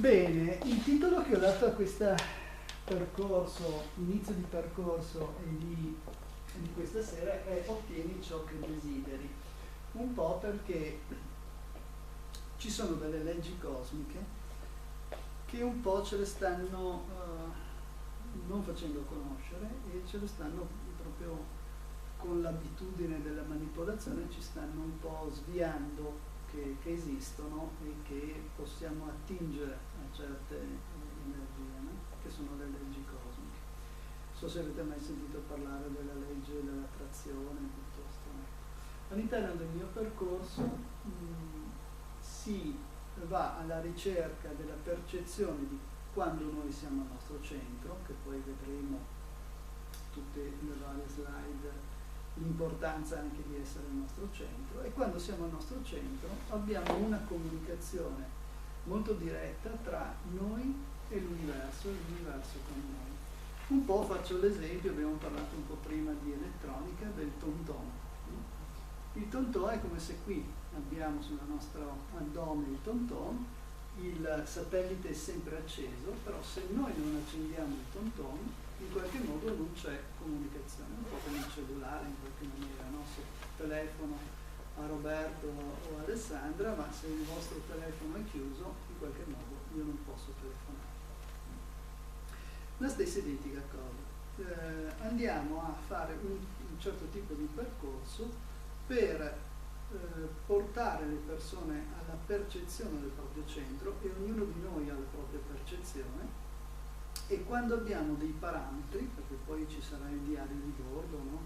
Bene, il titolo che ho dato a questo percorso, inizio di percorso e di questa sera è Ottieni ciò che desideri. Un po' perché ci sono delle leggi cosmiche che un po' ce le stanno non facendo conoscere e ce le stanno proprio con l'abitudine della manipolazione, ci stanno un po' sviando che esistono e che possiamo attingere a certe energie, no? Che sono le leggi cosmiche. Non so se avete mai sentito parlare della legge dell'attrazione piuttosto. All'interno del mio percorso si va alla ricerca della percezione di quando noi siamo al nostro centro, che poi vedremo tutte le varie slide, l'importanza anche di essere al nostro centro, e quando siamo al nostro centro abbiamo una comunicazione molto diretta tra noi e l'universo con noi. Un po' faccio l'esempio, abbiamo parlato un po' prima di elettronica, del tom-tom. Il tom-tom è come se qui abbiamo sul nostro addome il tom-tom, il satellite è sempre acceso, però se noi non accendiamo il tom-tom in qualche modo non c'è comunicazione, un po' come il cellulare in qualche maniera, no? Se telefono a Roberto o a Alessandra, ma se il vostro telefono è chiuso, in qualche modo io non posso telefonare. La stessa identica cosa. Andiamo a fare un certo tipo di percorso per portare le persone alla percezione del proprio centro, e ognuno di noi ha la propria percezione. E quando abbiamo dei parametri, perché poi ci sarà il diario di bordo, no?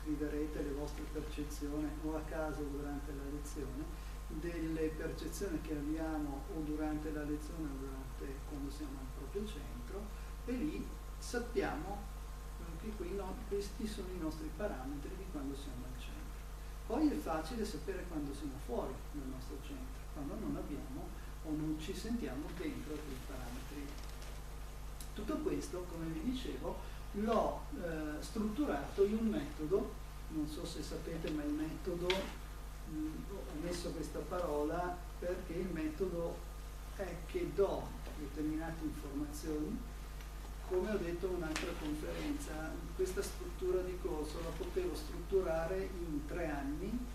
Scriverete le vostre percezioni o a casa o durante la lezione, delle percezioni che abbiamo o durante la lezione o durante quando siamo al proprio centro, e lì sappiamo che questi sono i nostri parametri di quando siamo al centro. Poi è facile sapere quando siamo fuori dal nostro centro, quando non abbiamo o non ci sentiamo dentro quei parametri. Tutto questo, come vi dicevo, l'ho strutturato in un metodo, non so se sapete, ma il metodo, ho messo questa parola perché il metodo è che do determinate informazioni. Come ho detto in un'altra conferenza, questa struttura di corso la potevo strutturare in 3 anni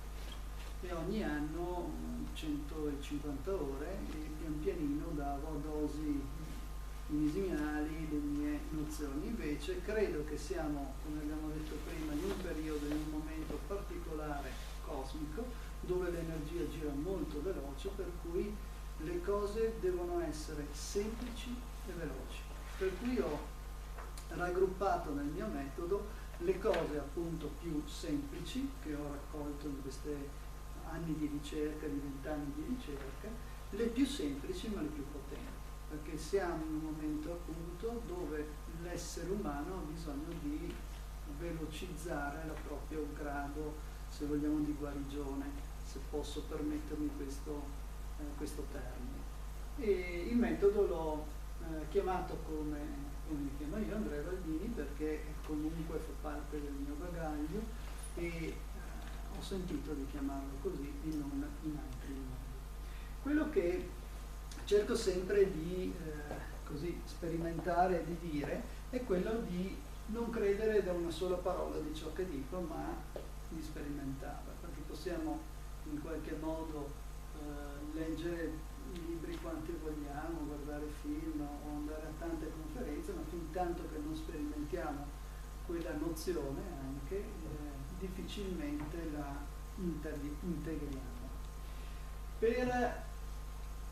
e ogni anno 150 ore, e pian pianino davo a dosi misimali le mie nozioni. Invece credo che siamo, come abbiamo detto prima, in un periodo, in un momento particolare cosmico, dove l'energia gira molto veloce, per cui le cose devono essere semplici e veloci. Per cui ho raggruppato nel mio metodo le cose appunto più semplici, che ho raccolto in questi anni di ricerca, di 20 anni di ricerca, le più semplici ma le più potenti, perché siamo in un momento appunto dove l'essere umano ha bisogno di velocizzare il proprio grado, se vogliamo, di guarigione, se posso permettermi questo termine. E il metodo l'ho chiamato come mi chiamo io, Andrea Baldini, perché comunque fa parte del mio bagaglio, e ho sentito di chiamarlo così e non in altri modi. Quello che cerco sempre di così sperimentare e di dire è quello di non credere da una sola parola di ciò che dico, ma di sperimentarla, perché possiamo in qualche modo leggere i libri quanti vogliamo, guardare film o andare a tante conferenze, ma fin tanto che non sperimentiamo quella nozione anche, difficilmente la integriamo. Per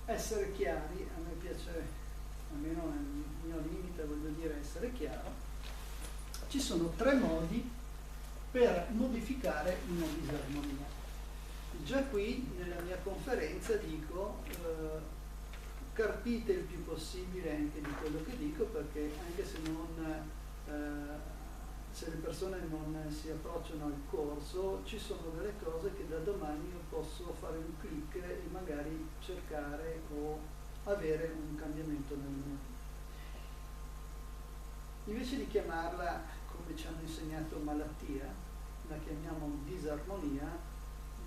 essere chiari, a me piace, almeno nel mio limite voglio dire essere chiaro, ci sono 3 modi per modificare una disarmonia. Già qui nella mia conferenza dico carpite il più possibile anche di quello che dico, perché anche se le persone non si approcciano al corso, ci sono delle cose che da domani io posso fare un click e magari cercare o avere un cambiamento nel mio vita. Invece di chiamarla, come ci hanno insegnato, malattia, la chiamiamo disarmonia.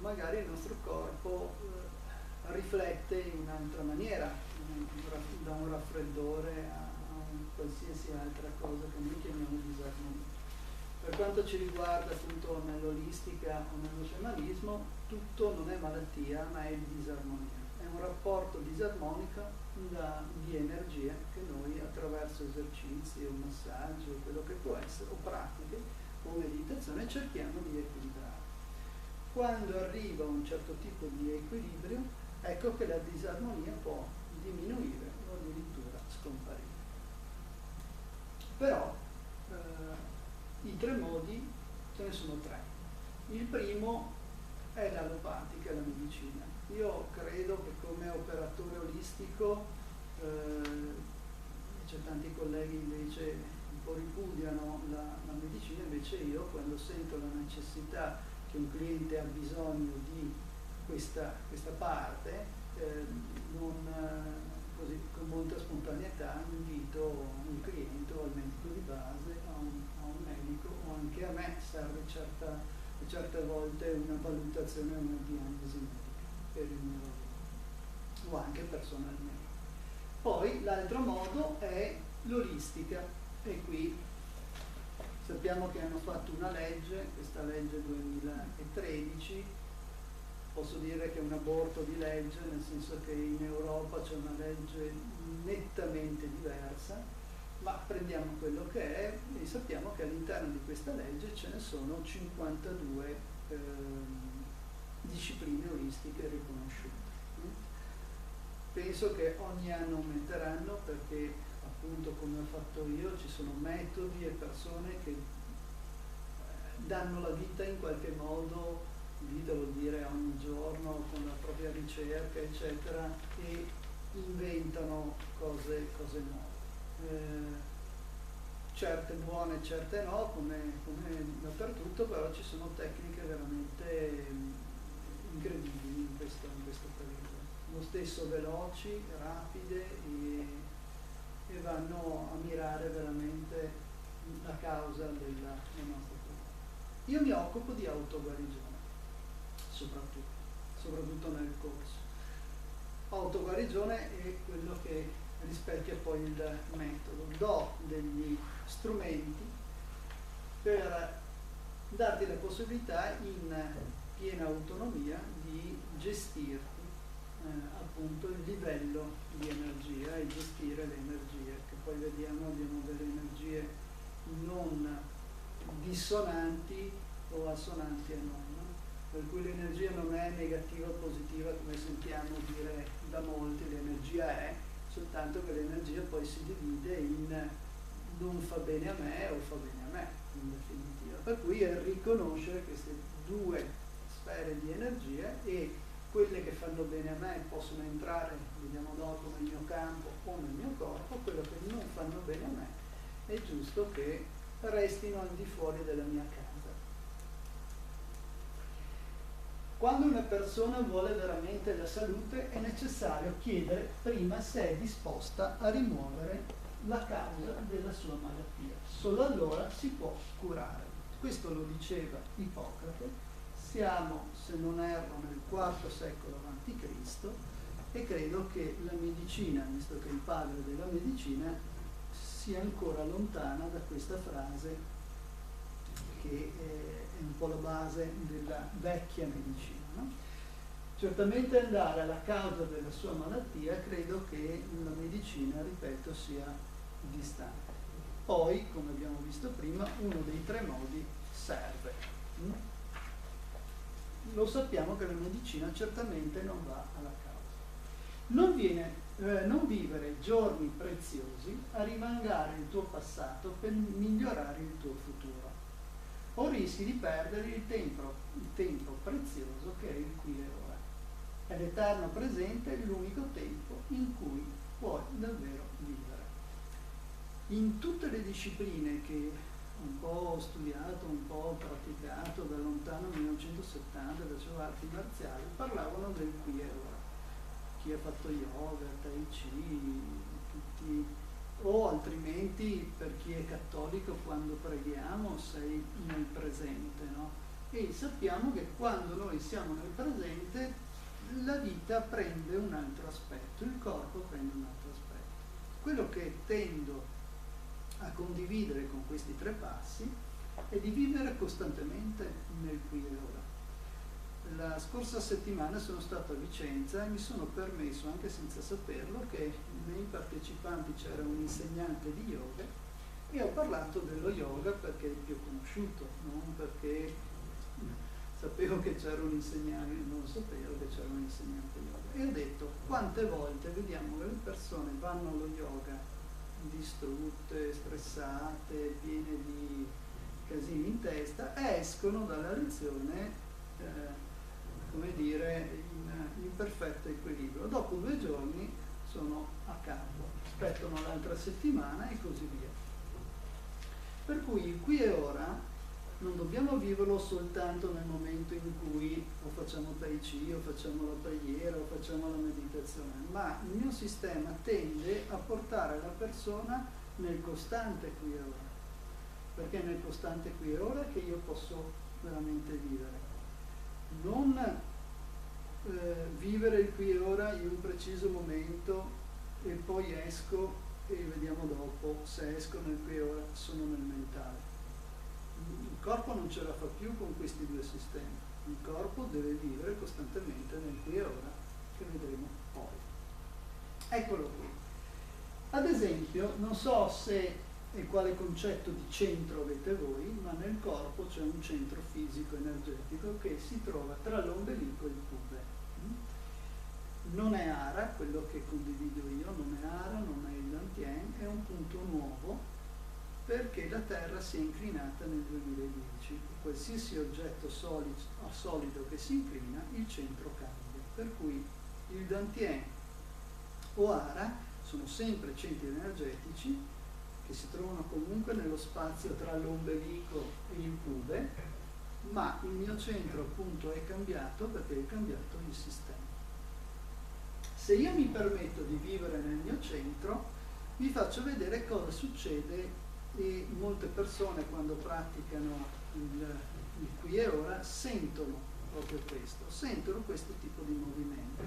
Magari il nostro corpo riflette in un'altra maniera, da un raffreddore a qualsiasi altra cosa che noi chiamiamo disarmonia. Per quanto ci riguarda appunto nell'olistica o nello sciamanismo, tutto non è malattia ma è disarmonia, è un rapporto disarmonico di energia che noi attraverso esercizi o massaggio o quello che può essere, o pratiche o meditazione, cerchiamo di equilibrare. Quando arriva un certo tipo di equilibrio, ecco che la disarmonia può diminuire o addirittura scomparire. Però i tre modi ce ne sono tre. Il primo è l'allopatica, la medicina. Io credo che come operatore olistico, c'è tanti colleghi invece un po' ripudiano la medicina, invece io quando sento la necessità che un cliente ha bisogno di questa parte, così con molta spontaneità invito un cliente o al medico di base, a un medico o anche a me serve certe volte una valutazione o una diagnosi medica per il mio lavoro o anche personalmente. Poi l'altro modo è l'olistica e qui sappiamo che hanno fatto una legge, questa legge 2013, posso dire che è un aborto di legge, nel senso che in Europa c'è una legge nettamente diversa, ma prendiamo quello che è e sappiamo che all'interno di questa legge ce ne sono 52 discipline olistiche riconosciute. Penso che ogni anno aumenteranno perché appunto come ho fatto io ci sono metodi e persone che danno la vita in qualche modo, vita vuol dire ogni giorno con la propria ricerca eccetera, e inventano cose nuove, certe buone, certe no, come dappertutto, però ci sono tecniche veramente incredibili in questo periodo, lo stesso veloci, rapide e vanno a mirare veramente la causa della nostra problema. Io mi occupo di autoguarigione, soprattutto nel corso. Autoguarigione è quello che rispecchia poi il metodo. Do degli strumenti per darti la possibilità in piena autonomia di gestirti appunto il livello di energia e gestire le energie, che poi vediamo abbiamo delle energie non dissonanti o assonanti a non, per cui l'energia non è negativa o positiva come sentiamo dire da molti, l'energia è, soltanto che l'energia poi si divide in non fa bene a me o fa bene a me in definitiva, per cui è riconoscere queste due sfere di energia e quelle che fanno bene a me possono entrare, vediamo dopo, nel mio campo o nel mio corpo, quelle che non fanno bene a me è giusto che restino al di fuori della mia casa. Quando una persona vuole veramente la salute è necessario chiedere prima se è disposta a rimuovere la causa della sua malattia. Solo allora si può curare. Questo lo diceva Ippocrate. Siamo, se non erro, nel IV secolo a.C. e credo che la medicina, visto che è il padre della medicina, sia ancora lontana da questa frase che è un po' la base della vecchia medicina, no? Certamente andare alla causa della sua malattia credo che la medicina, ripeto, sia distante. Poi, come abbiamo visto prima, uno dei tre modi serve. Lo sappiamo che la medicina certamente non va alla causa. Non vivere giorni preziosi a rimangare il tuo passato per migliorare il tuo futuro. O rischi di perdere il tempo prezioso che è il qui e ora. È l'eterno presente l'unico tempo in cui puoi davvero vivere. In tutte le discipline che un po' ho studiato, un po' ho praticato da lontano 1970, facevo arti marziali, parlavano del qui e ora. Chi ha fatto yoga, tai chi, tutti, o altrimenti per chi è cattolico quando preghiamo sei nel presente, no? E sappiamo che quando noi siamo nel presente la vita prende un altro aspetto, il corpo prende un altro aspetto. Quello che tendo a condividere con questi 3 passi è di vivere costantemente nel qui e ora. La scorsa settimana sono stato a Vicenza e mi sono permesso, anche senza saperlo, che nei partecipanti c'era un insegnante di yoga e ho parlato dello yoga perché è il più conosciuto, non perché sapevo che c'era un insegnante, non sapevo che c'era un insegnante yoga. E ho detto, quante volte vediamo che le persone vanno allo yoga distrutte, stressate, piene di casini in testa e escono dalla lezione come dire, in perfetto equilibrio. Dopo 2 giorni sono a capo, aspettano l'altra settimana e così via. Per cui qui e ora non dobbiamo viverlo soltanto nel momento in cui o facciamo tai chi, o facciamo la preghiera, o facciamo la meditazione, ma il mio sistema tende a portare la persona nel costante qui e ora, perché è nel costante qui e ora che io posso veramente vivere. Non vivere il qui e ora in un preciso momento e poi esco e vediamo dopo se esco nel qui e ora, sono nel mentale. Il corpo non ce la fa più con questi 2 sistemi, il corpo deve vivere costantemente nel qui e ora, che vedremo poi. Eccolo qui. Ad esempio, non so se e quale concetto di centro avete voi, ma nel corpo c'è un centro fisico energetico che si trova tra l'ombelico e il pube. Non è Ara, quello che condivido io, non è Ara, non è il Dantien, è un punto nuovo perché la Terra si è inclinata nel 2010. Qualsiasi oggetto solido che si inclina, il centro cambia. Per cui il Dantien o Ara sono sempre centri energetici che si trovano comunque nello spazio tra l'ombelico e il pube, ma il mio centro appunto è cambiato perché è cambiato il sistema. Se io mi permetto di vivere nel mio centro, vi faccio vedere cosa succede e molte persone quando praticano il qui e ora sentono proprio questo, sentono questo tipo di movimento.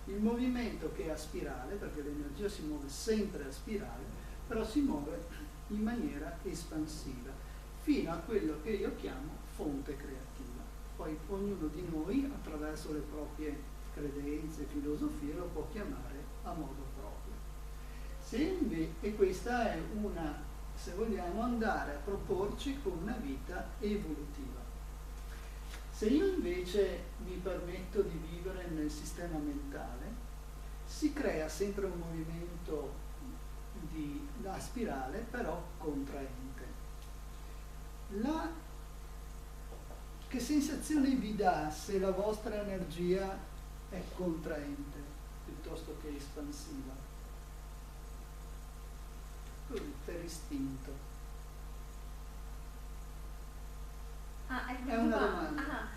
Il movimento che è a spirale, perché l'energia si muove sempre a spirale, però si muove in maniera espansiva, fino a quello che io chiamo fonte creativa. Poi ognuno di noi, attraverso le proprie credenze, filosofie, lo può chiamare a modo proprio. E questa è una, se vogliamo, andare a proporci con una vita evolutiva. Se io invece mi permetto di vivere nel sistema mentale, si crea sempre un movimento da spirale, però contraente. Che sensazione vi dà se la vostra energia è contraente piuttosto che espansiva? Così, per istinto. È una domanda.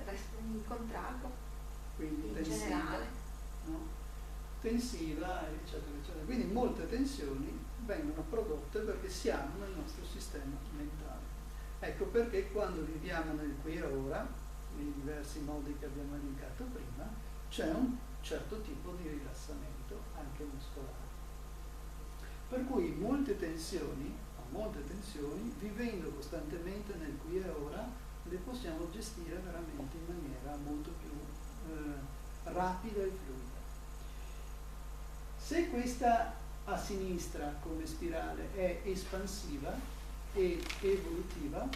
Resto in contrario. Quindi in tensiva, generale. no? Tensiva, eccetera, eccetera. Quindi molte tensioni vengono prodotte perché siamo nel nostro sistema mentale. Ecco perché quando viviamo nel qui e ora, nei diversi modi che abbiamo elencato prima, c'è un certo tipo di rilassamento anche muscolare. Per cui molte tensioni, vivendo costantemente nel qui e ora, le possiamo gestire veramente in maniera molto più rapida e fluida. Se questa a sinistra come spirale è espansiva e evolutiva,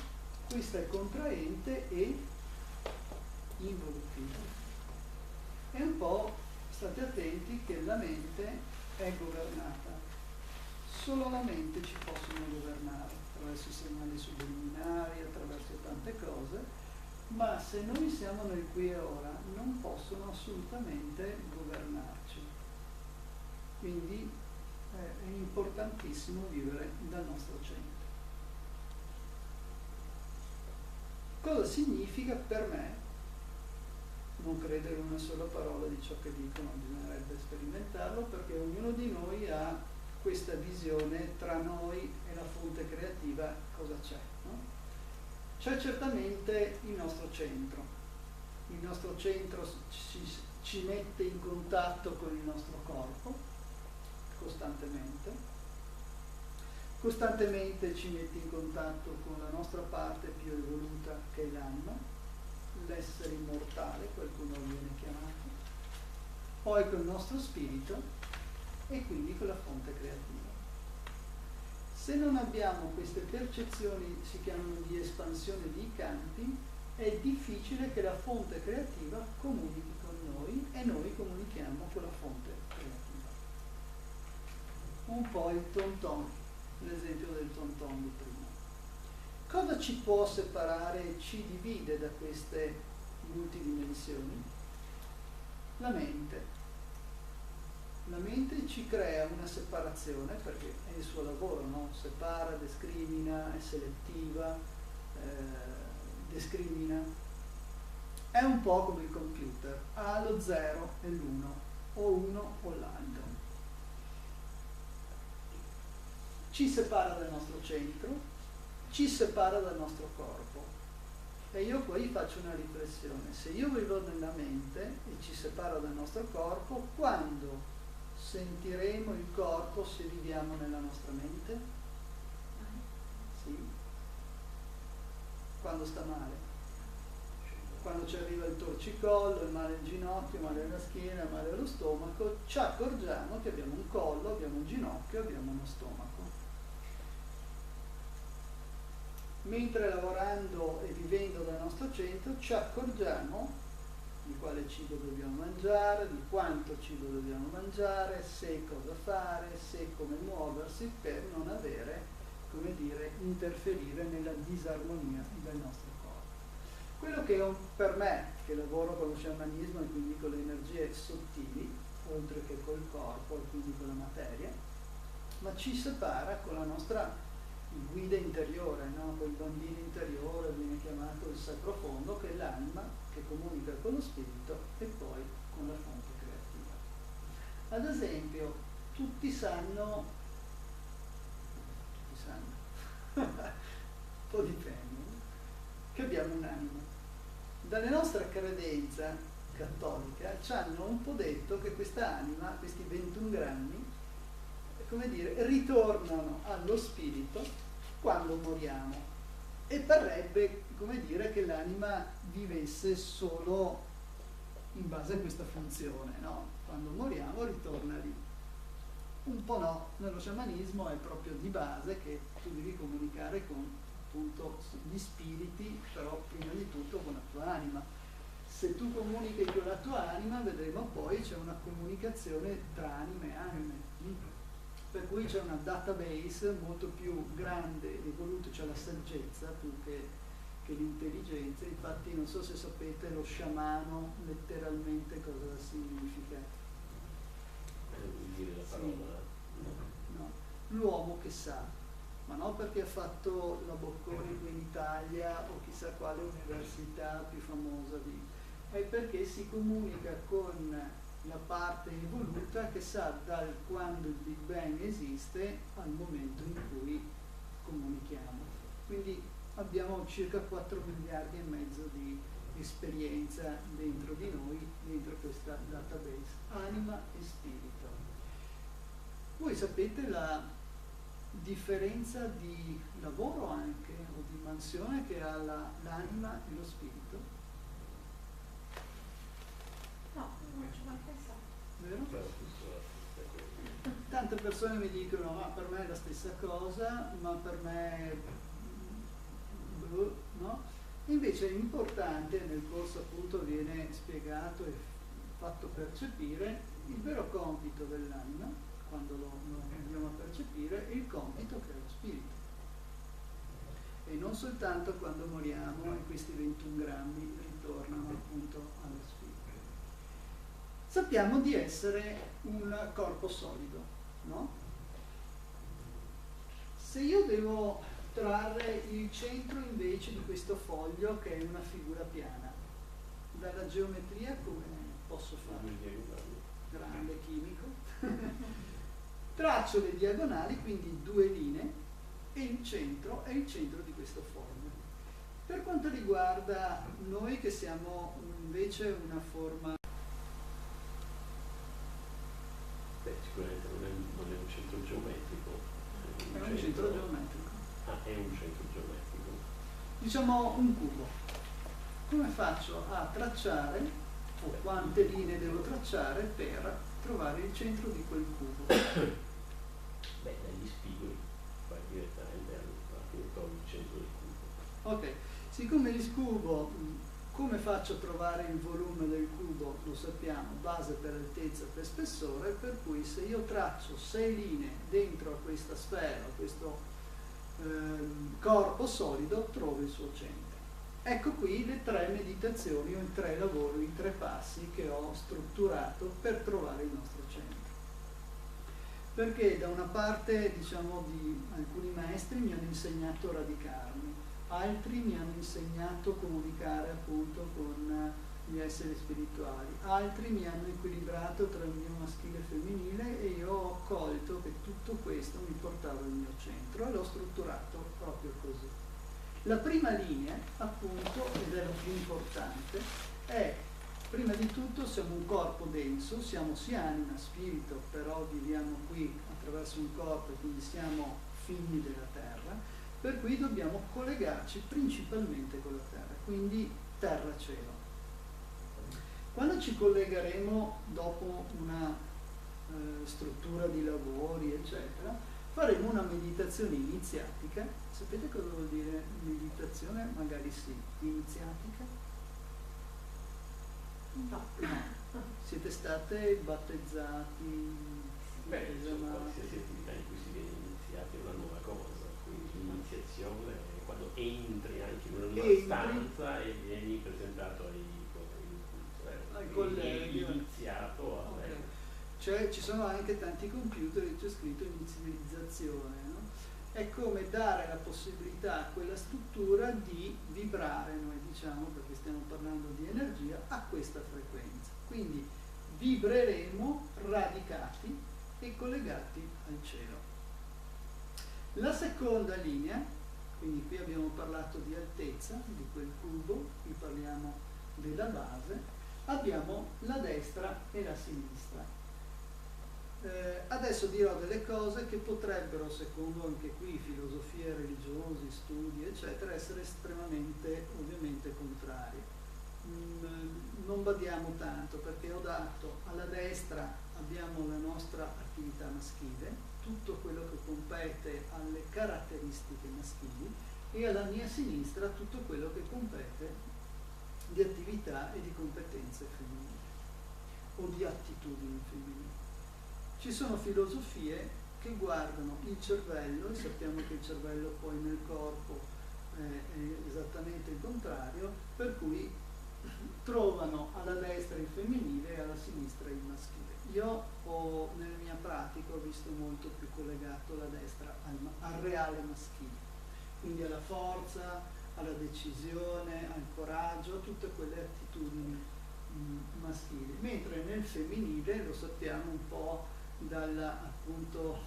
questa è contraente e involutiva. E un po' state attenti che la mente è governata. Solo la mente ci possono governare, attraverso i segnali subliminari, attraverso tante cose, ma se noi siamo nel qui e ora non possono assolutamente governarci. Quindi è importantissimo vivere dal nostro centro. Cosa significa per me? Non credere una sola parola di ciò che dicono, bisognerebbe sperimentarlo, perché ognuno di noi ha questa visione tra noi e la fonte creativa, cosa c'è, no? C'è certamente il nostro centro. Il nostro centro ci mette in contatto con il nostro corpo costantemente. Costantemente ci mette in contatto con la nostra parte più evoluta, che è l'anima, l'essere immortale, qualcuno lo viene chiamato, poi col nostro spirito e quindi con la fonte creativa. Se non abbiamo queste percezioni, si chiamano di espansione di campi, è difficile che la fonte creativa comunichi con noi e noi comunichiamo con la fonte creativa. Un po' il tonton, l'esempio del tonton di prima. Cosa ci può separare e ci divide da queste multidimensioni? La mente. La mente ci crea una separazione perché è il suo lavoro, no? Separa, discrimina, è selettiva, discrimina. È un po' come il computer, ha lo 0 e l'1, o uno o l'altro. Ci separa dal nostro centro, ci separa dal nostro corpo. E io poi faccio una riflessione: se io vivo nella mente e ci separa dal nostro corpo, quando sentiremo il corpo se viviamo nella nostra mente? Sì. Quando sta male. Quando ci arriva il torcicollo, il male al ginocchio, il male alla schiena, il male allo stomaco, ci accorgiamo che abbiamo un collo, abbiamo un ginocchio, abbiamo uno stomaco. Mentre lavorando e vivendo dal nostro centro ci accorgiamo di quale cibo dobbiamo mangiare, di quanto cibo dobbiamo mangiare, se cosa fare, se come muoversi per non avere, come dire, interferire nella disarmonia del nostro corpo. Quello che per me, che lavoro con lo sciamanismo e quindi con le energie sottili, oltre che col corpo e quindi con la materia, ma ci separa con la nostra guida interiore, no? Quel bambino interiore viene chiamato il sacrofondo, che è l'anima che comunica con lo spirito e poi con la fonte creativa. Ad esempio, tutti sanno, un po' dipende, che abbiamo un'anima. Dalle nostre credenze cattolica ci hanno un po' detto che questa anima, questi 21 grammi, come dire, ritornano allo spirito quando moriamo, e parrebbe, come dire, che l'anima vivesse solo in base a questa funzione, no? Quando moriamo ritorna lì. Un po' no, nello sciamanismo è proprio di base che tu devi comunicare con appunto gli spiriti, però prima di tutto con la tua anima. Se tu comunichi con la tua anima, vedremo poi c'è una comunicazione tra anime e anime. Per cui c'è una database molto più grande e evoluta, c'è la saggezza più che l'intelligenza. Infatti non so se sapete lo sciamano letteralmente cosa significa. Vuol dire la parola? Sì. No. L'uomo che sa, ma non perché ha fatto la Bocconi qui in Italia o chissà quale università più famosa è perché si comunica con la parte evoluta che sa da quando il Big Bang esiste al momento in cui comunichiamo. Quindi abbiamo circa 4 miliardi e mezzo di esperienza dentro di noi, dentro questa database, anima e spirito. Voi sapete la differenza di lavoro anche, o di mansione che ha l'anima e lo spirito? No, non ci ho mai pensato. Vero? Tante persone mi dicono: ma per me è la stessa cosa, ma per me no? Invece è importante, nel corso appunto viene spiegato e fatto percepire il vero compito dell'anima, quando lo andiamo a percepire, e il compito che è lo spirito. E non soltanto quando moriamo e questi 21 grammi ritornano appunto allo spirito. Sappiamo di essere un corpo solido, no? Se io devo trarre il centro invece di questo foglio, che è una figura piana, dalla geometria come posso fare? Grande chimico. Traccio le diagonali, quindi 2 linee, e il centro è il centro di questo foglio. Per quanto riguarda noi che siamo invece una forma... Beh, sicuramente non è un centro geometrico. È un centro geometrico. Ah, è un centro geometrico. Diciamo un cubo. Come faccio a tracciare, o quante linee devo tracciare per trovare il centro di quel cubo? Beh, dagli spigoli vai direttamente trovi il centro del cubo. Ok, siccome gli scubo, come faccio a trovare il volume del cubo? Lo sappiamo, base per altezza per spessore, per cui se io traccio 6 linee dentro a questa sfera, a questo corpo solido, trovo il suo centro. Ecco qui le 3 meditazioni o i 3 lavori, i 3 passi che ho strutturato per trovare il nostro centro. Perché da una parte, diciamo, di alcuni maestri mi hanno insegnato a radicarmi, altri mi hanno insegnato a comunicare appunto con gli esseri spirituali, altri mi hanno equilibrato tra il mio maschile e femminile e io ho colto che tutto questo mi portava al mio centro e l'ho strutturato proprio così. La prima linea, appunto, ed è la più importante, è prima di tutto siamo un corpo denso, siamo sia anima, spirito, però viviamo qui attraverso un corpo e quindi siamo figli della terra, per cui dobbiamo collegarci principalmente con la terra, quindi terra-cielo. Quando ci collegheremo dopo una struttura di lavori, eccetera, faremo una meditazione iniziatica. Sapete cosa vuol dire meditazione? Magari sì, iniziatica? No. No. Siete state battezzati? Beh, insomma, qualsiasi attività in cui si viene iniziati è una nuova cosa, quindi l'iniziazione è quando entri anche in una nuova stanza e vieni presentato ai colleghi, iniziato a okay. Cioè ci sono anche tanti computer e c'è scritto inizializzazione, no? È come dare la possibilità a quella struttura di vibrare, noi diciamo, perché stiamo parlando di energia, a questa frequenza. Quindi vibreremo radicati e collegati al cielo. La seconda linea, quindi qui abbiamo parlato di altezza, di quel cubo, qui parliamo della base, abbiamo la destra e la sinistra. Adesso dirò delle cose che potrebbero, secondo anche qui filosofie religiose, studi, eccetera, essere estremamente, ovviamente, contrarie. Non badiamo tanto, perché ho dato alla destra abbiamo la nostra attività maschile, tutto quello che compete alle caratteristiche maschili, e alla mia sinistra tutto quello che compete di attività e di competenze femminili o di attitudini femminili. Ci sono filosofie che guardano il cervello, e sappiamo che il cervello poi nel corpo è esattamente il contrario, per cui trovano alla destra il femminile e alla sinistra il maschile. Io nella mia pratica ho visto molto più collegato la destra al reale maschile, quindi alla forza, alla decisione, al coraggio, tutte quelle attitudini maschili, mentre nel femminile lo sappiamo un po' appunto,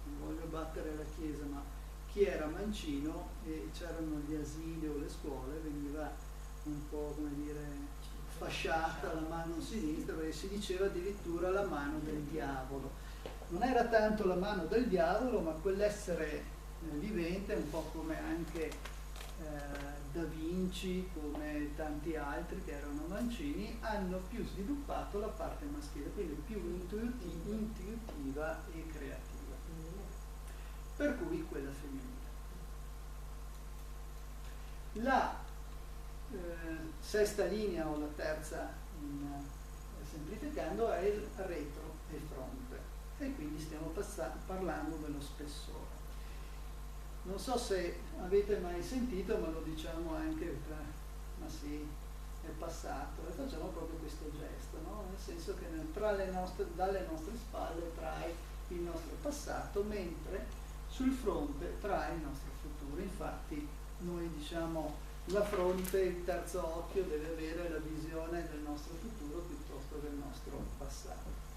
non voglio battere la chiesa, ma chi era mancino e c'erano gli asili o le scuole, veniva un po', come dire, fasciata la mano sinistra, perché si diceva addirittura la mano del diavolo. Non era tanto la mano del diavolo, ma quell'essere vivente, un po' come anche Da Vinci, come tanti altri che erano mancini, hanno più sviluppato la parte maschile, quindi più intuitiva e creativa, per cui quella femminile. La sesta linea o la terza, semplificando, è il retro e il fronte, e quindi stiamo parlando dello spessore. Non so se avete mai sentito, ma lo diciamo anche ma sì, è passato, e facciamo proprio questo gesto, no? Nel senso che dalle nostre spalle trae il nostro passato, mentre sul fronte trae il nostro futuro. Infatti noi diciamo la fronte, il terzo occhio, deve avere la visione del nostro futuro piuttosto che del nostro passato.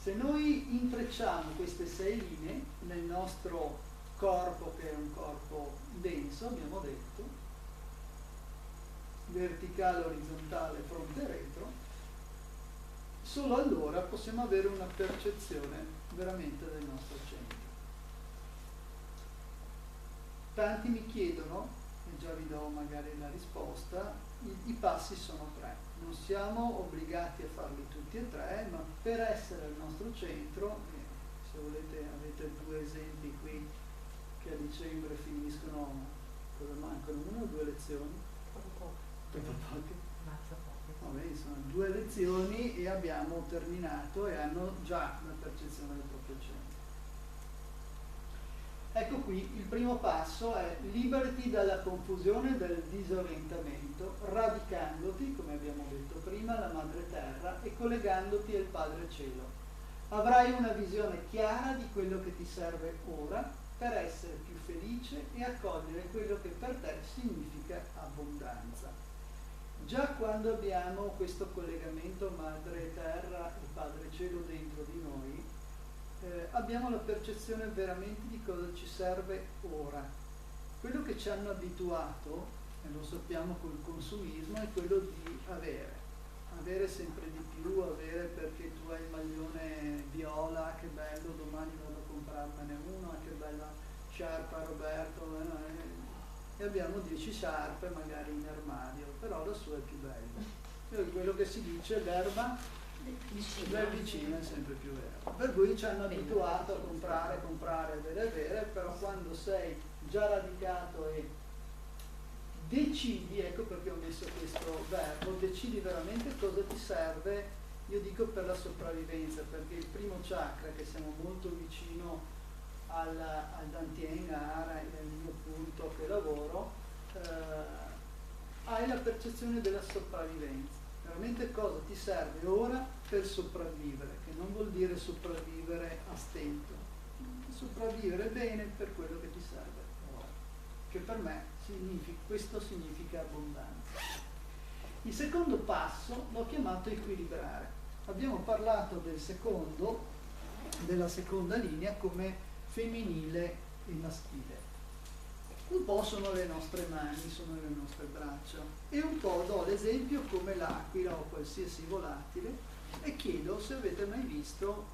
Se noi intrecciamo queste 6 linee nel nostro corpo che è un corpo denso, abbiamo detto, verticale, orizzontale, fronte e retro, solo allora possiamo avere una percezione veramente del nostro centro. Tanti mi chiedono, e già vi do magari la risposta, i passi sono 3. Non siamo obbligati a farli tutti e 3, ma per essere al nostro centro, se volete avete 2 esempi qui che a dicembre finiscono, cosa mancano? 1 o 2 lezioni? Proprio poche. Vabbè, sono 2 lezioni e abbiamo terminato e hanno già la percezione del proprio centro. Ecco qui, il primo passo è liberati dalla confusione e dal disorientamento, radicandoti, come abbiamo detto prima, alla Madre Terra e collegandoti al Padre Cielo. Avrai una visione chiara di quello che ti serve ora per essere più felice e accogliere quello che per te significa abbondanza. Già quando abbiamo questo collegamento Madre Terra e Padre Cielo dentro di noi, abbiamo la percezione veramente di cosa ci serve ora. Quello che ci hanno abituato, e lo sappiamo col consumismo, è quello di avere sempre di più, avere perché tu hai il maglione viola, che bello, domani vado a comprarmene uno, che bella sciarpa Roberto, e abbiamo 10 sciarpe magari in armadio, però la sua è più bella. Quello che si dice, l'erba vicina è sempre più vera. Per cui ci hanno abituato a comprare, avere, però quando sei già radicato e decidi, ecco perché ho messo questo verbo, decidi veramente cosa ti serve, io dico per la sopravvivenza, perché il primo chakra, che siamo molto vicino al Dantian, Ara, è il mio punto che lavoro, hai la percezione della sopravvivenza. Veramente cosa ti serve ora per sopravvivere, che non vuol dire sopravvivere a stento, sopravvivere bene per quello che ti serve ora, che per me questo significa abbondanza. Il secondo passo l'ho chiamato equilibrare. Abbiamo parlato della seconda linea come femminile e maschile. Un po' sono le nostre mani, sono le nostre braccia e un po' do l'esempio come l'aquila o qualsiasi volatile e chiedo se avete mai visto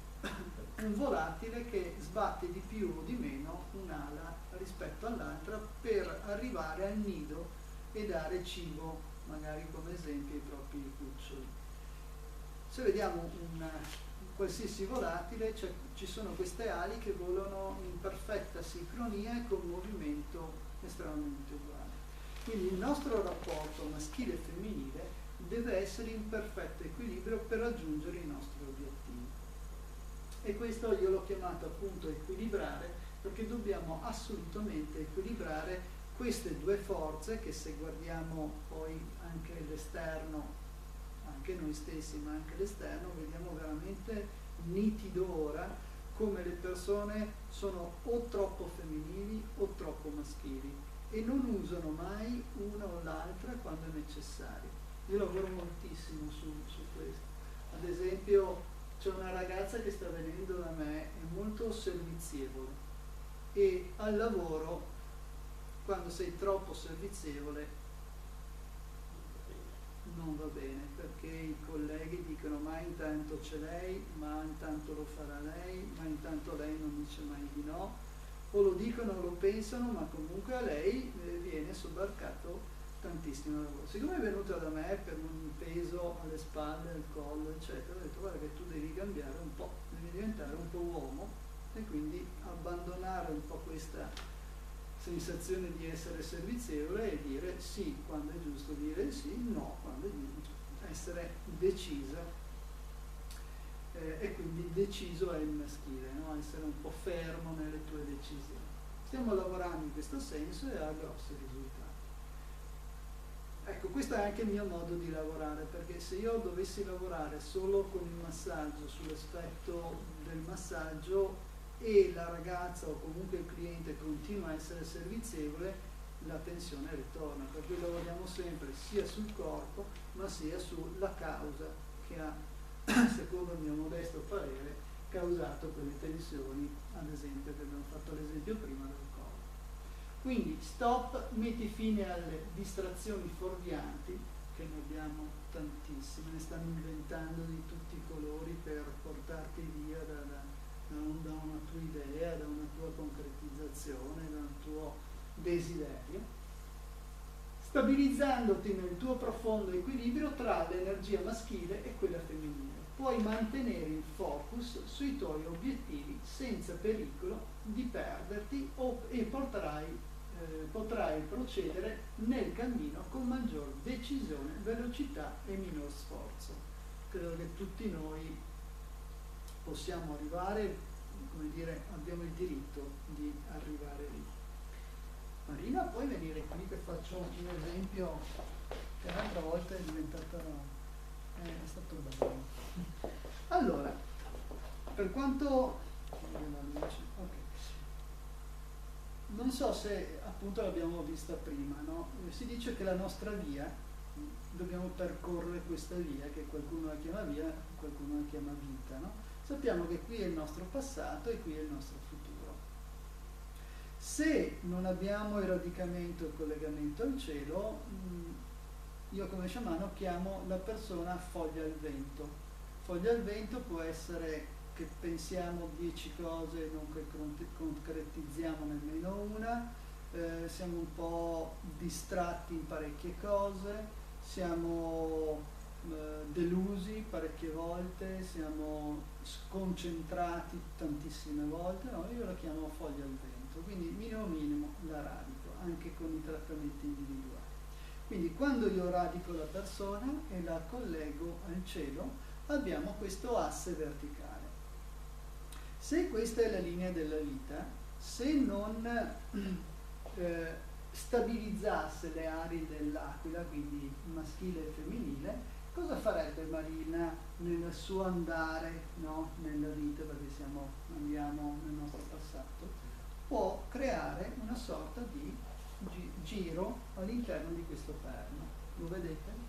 un volatile che sbatte di più o di meno un'ala rispetto all'altra per arrivare al nido e dare cibo, magari come esempio ai propri cuccioli. Se vediamo un qualsiasi volatile, ci sono queste ali che volano in perfetta sincronia e con un movimento estremamente uguale. Quindi il nostro rapporto maschile e femminile deve essere in perfetto equilibrio per raggiungere i nostri obiettivi. E questo io l'ho chiamato appunto equilibrare, perché dobbiamo assolutamente equilibrare queste 2 forze che, se guardiamo poi anche l'esterno, anche noi stessi ma anche l'esterno, vediamo veramente nitido ora come le persone sono o troppo femminili o troppo maschili e non usano mai una o l'altra quando è necessario. Io lavoro moltissimo su questo. Ad esempio c'è una ragazza che sta venendo da me, è molto servizievole e al lavoro, quando sei troppo servizievole, non va bene, perché i colleghi dicono ma intanto c'è lei, ma intanto lo farà lei, ma intanto lei non dice mai di no, o lo dicono o lo pensano, ma comunque a lei viene sobbarcato tantissimo lavoro. Siccome è venuta da me per un peso alle spalle, al collo, eccetera, ho detto guarda che tu devi cambiare un po', devi diventare un po' uomo e quindi abbandonare un po' questa sensazione di essere servizievole e dire sì quando è giusto dire sì, no quando è giusto, essere decisa, e quindi deciso è il maschile, no? Essere un po' fermo nelle tue decisioni. Stiamo lavorando in questo senso e ha grossi risultati. Ecco, questo è anche il mio modo di lavorare, perché se io dovessi lavorare solo con il massaggio, sull'aspetto del massaggio, e la ragazza o comunque il cliente continua a essere servizievole, la tensione ritorna, per cui lavoriamo sempre sia sul corpo ma sia sulla causa che ha, secondo il mio modesto parere, causato quelle tensioni, ad esempio che abbiamo fatto l'esempio prima del corpo. Quindi stop, metti fine alle distrazioni fuorvianti, che ne abbiamo tantissime, ne stanno inventando di tutti i colori per portarti via da una tua idea, da una tua concretizzazione, da un tuo desiderio, stabilizzandoti nel tuo profondo equilibrio tra l'energia maschile e quella femminile. Puoi mantenere il focus sui tuoi obiettivi senza pericolo di perderti e potrai procedere nel cammino con maggior decisione, velocità e minor sforzo. Credo che tutti noi possiamo arrivare, come dire, abbiamo il diritto di arrivare lì. Marina, puoi venire qui che faccio un esempio che l'altra volta è diventato, è stato bello. Allora, per quanto non so se appunto l'abbiamo vista prima, no? Si dice che la nostra via, dobbiamo percorrere questa via, che qualcuno la chiama via, qualcuno la chiama vita, no? Sappiamo che qui è il nostro passato e qui è il nostro futuro. Se non abbiamo il radicamento e il collegamento al cielo, io come sciamano chiamo la persona foglia al vento. Foglia al vento può essere che pensiamo 10 cose e non che concretizziamo nemmeno una, siamo un po' distratti in parecchie cose, siamo delusi parecchie volte, siamo sconcentrati tantissime volte, no? Io la chiamo foglia al vento, quindi minimo la radico, anche con i trattamenti individuali. Quindi quando io radico la persona e la collego al cielo, abbiamo questo asse verticale. Se questa è la linea della vita, se non stabilizzasse le aree dell'aquila, quindi maschile e femminile, cosa farebbe Marina nel suo andare, no, nella vita, perché andiamo nel nostro passato? Può creare una sorta di giro all'interno di questo perno. Lo vedete?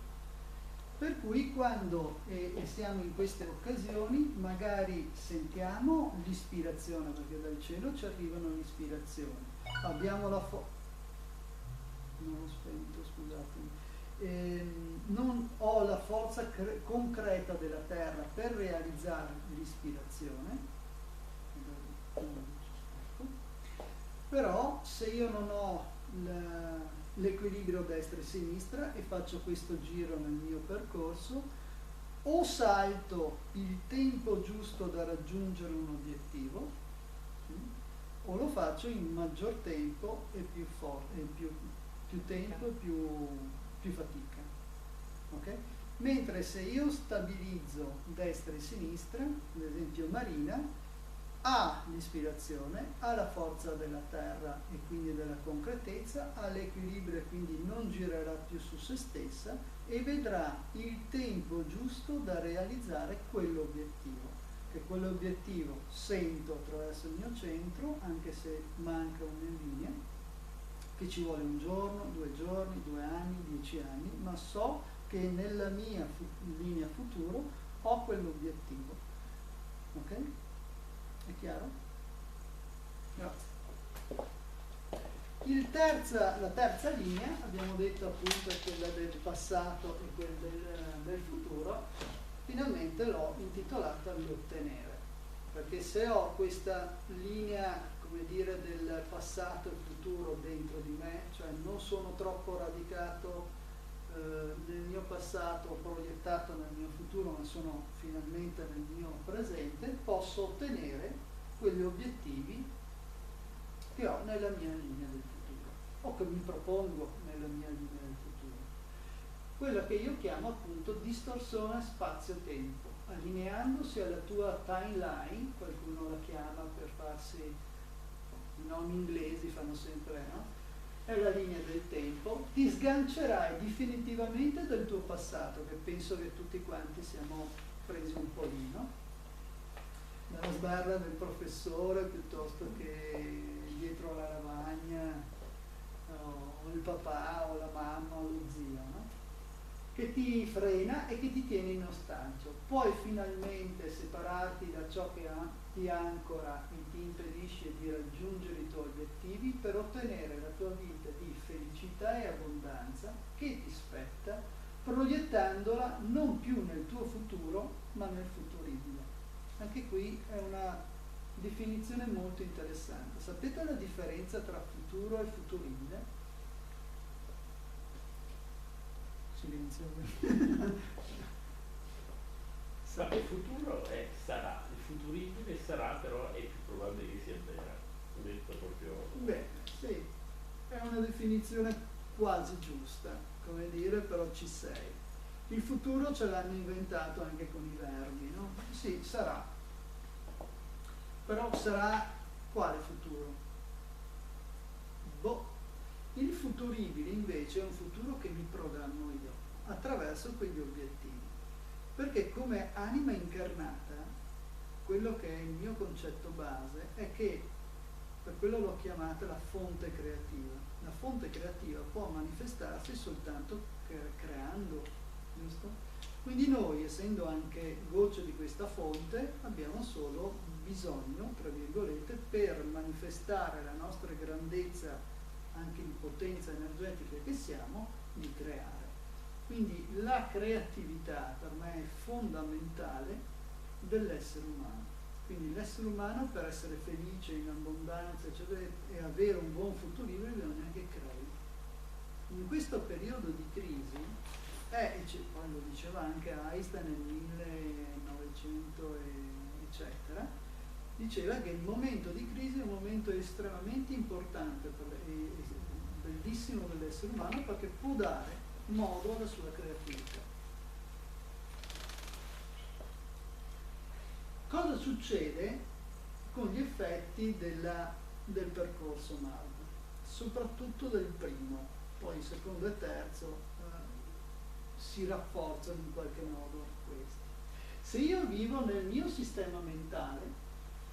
Per cui quando siamo in queste occasioni magari sentiamo l'ispirazione, perché dal cielo ci arrivano le ispirazioni. Abbiamo la non ho spento, scusatemi. Non ho la forza concreta della terra per realizzare l'ispirazione, però se io non ho l'equilibrio destra e sinistra e faccio questo giro nel mio percorso, o salto il tempo giusto da raggiungere un obiettivo, o lo faccio in maggior tempo e più tempo e più fatica. Okay? Mentre se io stabilizzo destra e sinistra, ad esempio Marina ha l'ispirazione, ha la forza della terra e quindi della concretezza, ha l'equilibrio e quindi non girerà più su se stessa e vedrà il tempo giusto da realizzare quell'obiettivo. Che quell'obiettivo sento attraverso il mio centro, anche se manca una linea, che ci vuole un giorno, 2 giorni, 2 anni, 10 anni, ma so che nella mia linea futuro ho quell'obiettivo. Ok? È chiaro? Grazie. La terza linea, abbiamo detto appunto, è quella del passato e quella del futuro. Finalmente l'ho intitolata l'ottenere, perché se ho questa linea, come dire, del passato e futuro dentro di me, cioè non sono troppo radicato nel mio passato, proiettato nel mio futuro, ma sono finalmente nel mio presente, posso ottenere quegli obiettivi che ho nella mia linea del futuro o che mi propongo nella mia linea del futuro. Quella che io chiamo appunto distorsione spazio-tempo, allineandosi alla tua timeline, qualcuno la chiama per farsi, i nomi inglesi fanno sempre, no? È la linea del tempo, ti sgancerai definitivamente dal tuo passato, che penso che tutti quanti siamo presi un po' lì, no? Dalla sbarra del professore piuttosto che dietro la lavagna, o il papà o la mamma o lo zio, no? Che ti frena e che ti tiene in ostaggio. Puoi finalmente separarti da ciò che ti ancora e ti impedisce di raggiungere i tuoi obiettivi per ottenere la tua vita di felicità e abbondanza che ti spetta, proiettandola non più nel tuo futuro ma nel futuribile. Anche qui è una definizione molto interessante. Sapete la differenza tra futuro e futuribile? Silenzio. Il futuro sarà, il futuribile sarà, però è più probabile che sia vera. Detto proprio. Beh, sì, è una definizione quasi giusta, come dire, però ci sei. Il futuro ce l'hanno inventato anche con i verbi, no? Sì, sarà. Però sarà quale futuro? Boh. Il futuribile invece è un futuro che mi programmo io attraverso quegli obiettivi. Perché come anima incarnata, quello che è il mio concetto base è che, per quello l'ho chiamata la fonte creativa. La fonte creativa può manifestarsi soltanto creando, giusto? Quindi noi, essendo anche voce di questa fonte, abbiamo solo bisogno, tra virgolette, per manifestare la nostra grandezza, anche di potenza energetica che siamo, di creare. Quindi la creatività per me è fondamentale dell'essere umano. Quindi l'essere umano, per essere felice, in abbondanza, eccetera, e avere un buon futuro, bisogna che crei. In questo periodo di crisi, poi lo diceva anche Einstein nel 1900 eccetera, diceva che il momento di crisi è un momento estremamente importante e bellissimo dell'essere umano, perché può dare modo alla sua creatività. Cosa succede con gli effetti del percorso MALD? Soprattutto del primo, poi il secondo e terzo si rafforzano in qualche modo questi. Se io vivo nel mio sistema mentale,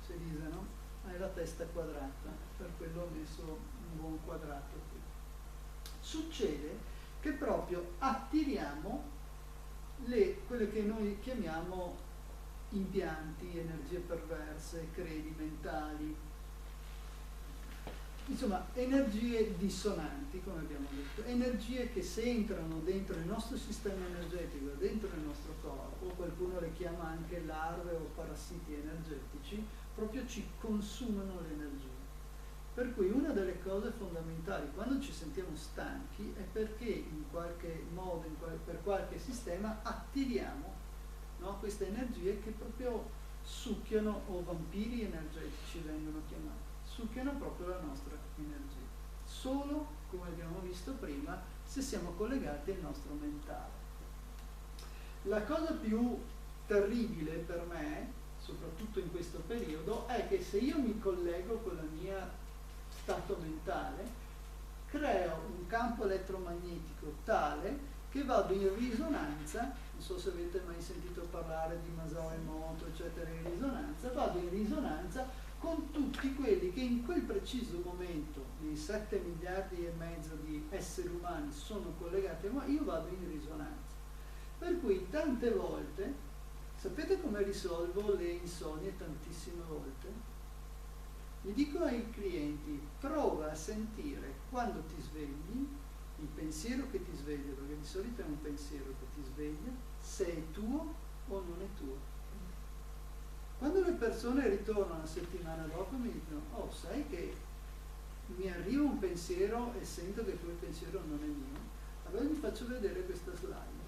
si dice, no? Hai la testa quadrata, per quello ho messo un buon quadrato qui. Succede che proprio attiriamo quelle che noi chiamiamo impianti, energie perverse, credi mentali, insomma energie dissonanti, come abbiamo detto, energie che se entrano dentro il nostro sistema energetico, dentro il nostro corpo, qualcuno le chiama anche larve o parassiti energetici, proprio ci consumano l'energia. Per cui una delle cose fondamentali quando ci sentiamo stanchi è perché in qualche modo, per qualche sistema, attiriamo, no, queste energie che proprio succhiano, o vampiri energetici vengono chiamati, succhiano proprio la nostra energia. Solo, come abbiamo visto prima, se siamo collegati al nostro mentale. La cosa più terribile per me, soprattutto in questo periodo, è che se io mi collego con la mia stato mentale, creo un campo elettromagnetico tale che vado in risonanza, non so se avete mai sentito parlare di Masaru Emoto, eccetera, in risonanza, vado in risonanza con tutti quelli che in quel preciso momento, di 7 miliardi e mezzo di esseri umani sono collegati a me, io vado in risonanza. Per cui tante volte, sapete come risolvo le insonnie tantissime volte? Mi dico ai clienti, prova a sentire quando ti svegli, il pensiero che ti sveglia, perché di solito è un pensiero che ti sveglia, se è tuo o non è tuo. Quando le persone ritornano una settimana dopo mi dicono, oh sai che mi arriva un pensiero e sento che quel pensiero non è mio, allora gli faccio vedere questa slide.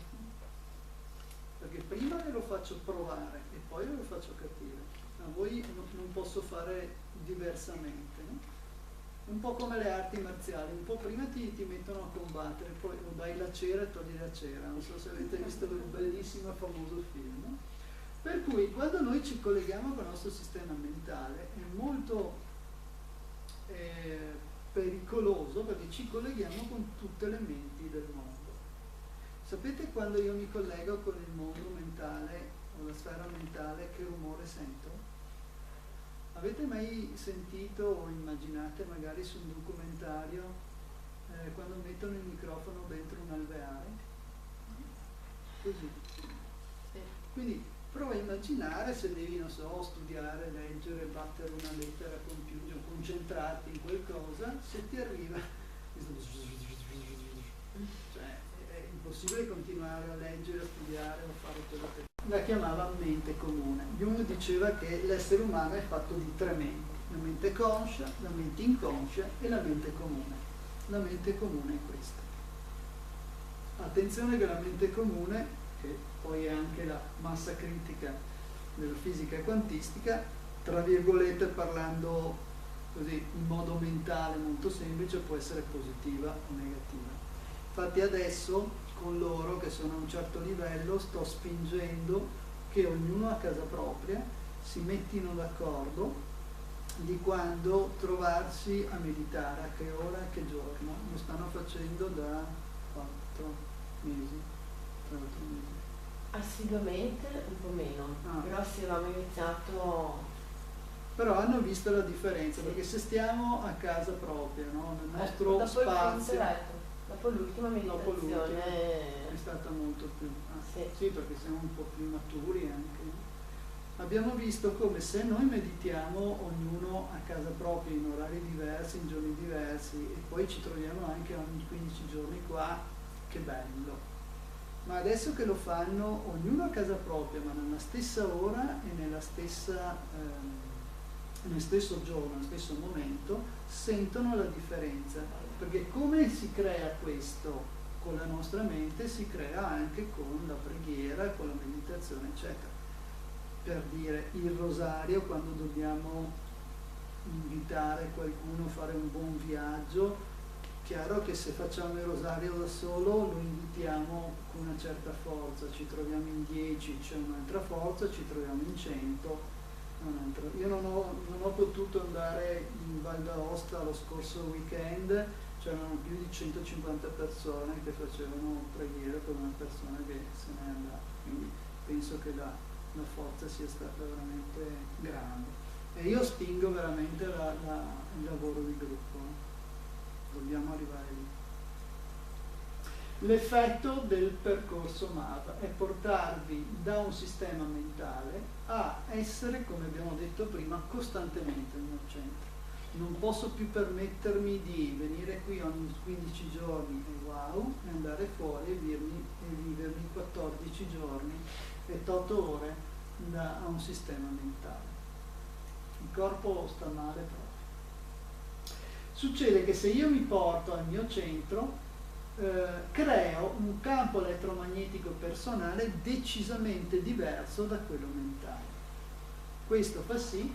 Perché prima glielo faccio provare e poi glielo faccio capire. A voi non posso fare diversamente, no? Un po' come le arti marziali, un po' prima ti mettono a combattere, poi dai la cera e togli la cera. Non so se avete visto quel bellissimo e famoso film, no? Per cui quando noi ci colleghiamo con il nostro sistema mentale è molto pericoloso, perché ci colleghiamo con tutte le menti del mondo. Sapete quando io mi collego con il mondo mentale o la sfera mentale che rumore sento? Avete mai sentito o immaginate magari su un documentario quando mettono il microfono dentro un alveare? Così. Quindi Prova a immaginare se devi, non so, studiare, leggere, battere una lettera a computer, concentrarti in qualcosa, se ti arriva, cioè è impossibile continuare a leggere, a studiare o fare quello che la chiamava mente comune. Jung diceva che l'essere umano è fatto di 3 menti, la mente conscia, la mente inconscia e la mente comune. La mente comune è questa. Attenzione che la mente comune, che poi è anche la massa critica della fisica quantistica, tra virgolette, parlando così in modo mentale molto semplice, può essere positiva o negativa. Infatti adesso con loro che sono a un certo livello sto spingendo che ognuno a casa propria si mettino d'accordo di quando trovarsi a meditare, a che ora e che giorno. Lo stanno facendo da 4 mesi, 3-4 mesi. Assiduamente un po' meno, però sì, avevamo iniziato. Però hanno visto la differenza, perché se stiamo a casa propria, no? Nel nostro dopo spazio, dopo l'ultima meditazione è stata molto più sì, perché siamo un po' più maturi anche. Abbiamo visto come se noi meditiamo ognuno a casa propria, in orari diversi, in giorni diversi, e poi ci troviamo anche ogni 15 giorni qua, che bello. Ma adesso che lo fanno ognuno a casa propria, ma nella stessa ora e nella stessa, nel stesso giorno, nello stesso momento, sentono la differenza. Perché come si crea questo con la nostra mente, si crea anche con la preghiera, con la meditazione, eccetera. Per dire, il rosario, quando dobbiamo invitare qualcuno a fare un buon viaggio, chiaro che se facciamo il rosario da solo lo invitiamo con una certa forza, ci troviamo in 10, c'è un'altra forza, ci troviamo in 100, un'altra. Io non ho potuto andare in Val d'Aosta lo scorso weekend, c'erano più di 150 persone che facevano preghiera per una persona che se n'è andata, quindi penso che la forza sia stata veramente grande. E io spingo veramente il lavoro di gruppo. Dobbiamo arrivare lì. L'effetto del percorso MAV è portarvi da un sistema mentale a essere, come abbiamo detto prima, costantemente nel centro. Non posso più permettermi di venire qui ogni 15 giorni e wow, e andare fuori e vivermi 14 giorni e 8 ore a un sistema mentale. Il corpo sta male proprio. Succede che se io mi porto al mio centro, creo un campo elettromagnetico personale decisamente diverso da quello mentale. Questo fa sì,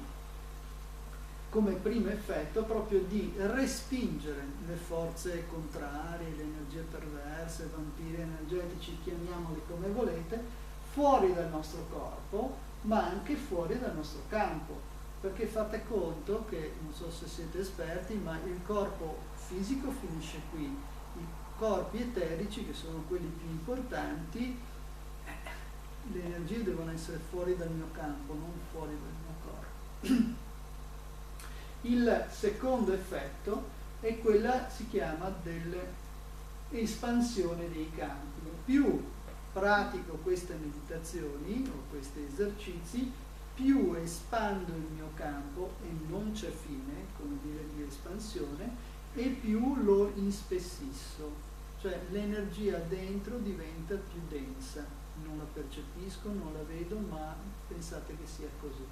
come primo effetto, proprio di respingere le forze contrarie, le energie perverse, vampiri energetici, chiamiamoli come volete, fuori dal nostro corpo, ma anche fuori dal nostro campo. Perché fate conto che, non so se siete esperti, ma il corpo fisico finisce qui, i corpi eterici, che sono quelli più importanti, le energie devono essere fuori dal mio campo, non fuori dal mio corpo. Il secondo effetto è quella, si chiama, dell'espansione dei campi. Più pratico queste meditazioni o questi esercizi, più espando il mio campo e non c'è fine, come dire, di espansione, e più lo inspessisso, cioè l'energia dentro diventa più densa. Non la percepisco, non la vedo, ma pensate che sia così.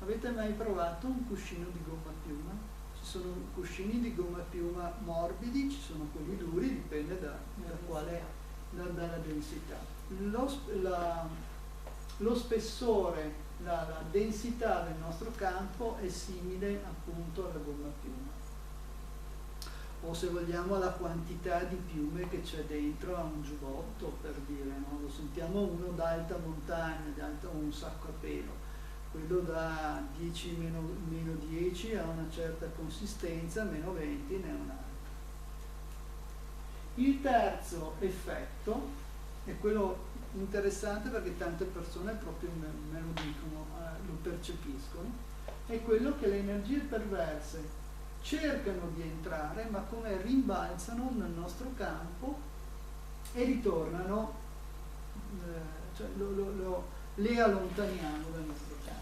Avete mai provato un cuscino di gomma piuma? Ci sono cuscini di gomma piuma morbidi, ci sono quelli duri, dipende dalla densità. Lo spessore, la densità del nostro campo è simile appunto alla gomma piuma, o se vogliamo alla quantità di piume che c'è dentro a un giubbotto, per dire, no? Lo sentiamo uno d'alta montagna, un sacco a pelo, quello da 10 meno 10 ha una certa consistenza, meno 20 ne ha un'altra. Il terzo effetto è quello interessante, perché tante persone proprio me lo dicono, lo percepiscono, è quello che le energie perverse cercano di entrare, ma come rimbalzano nel nostro campo e ritornano, cioè le allontaniamo dal nostro campo.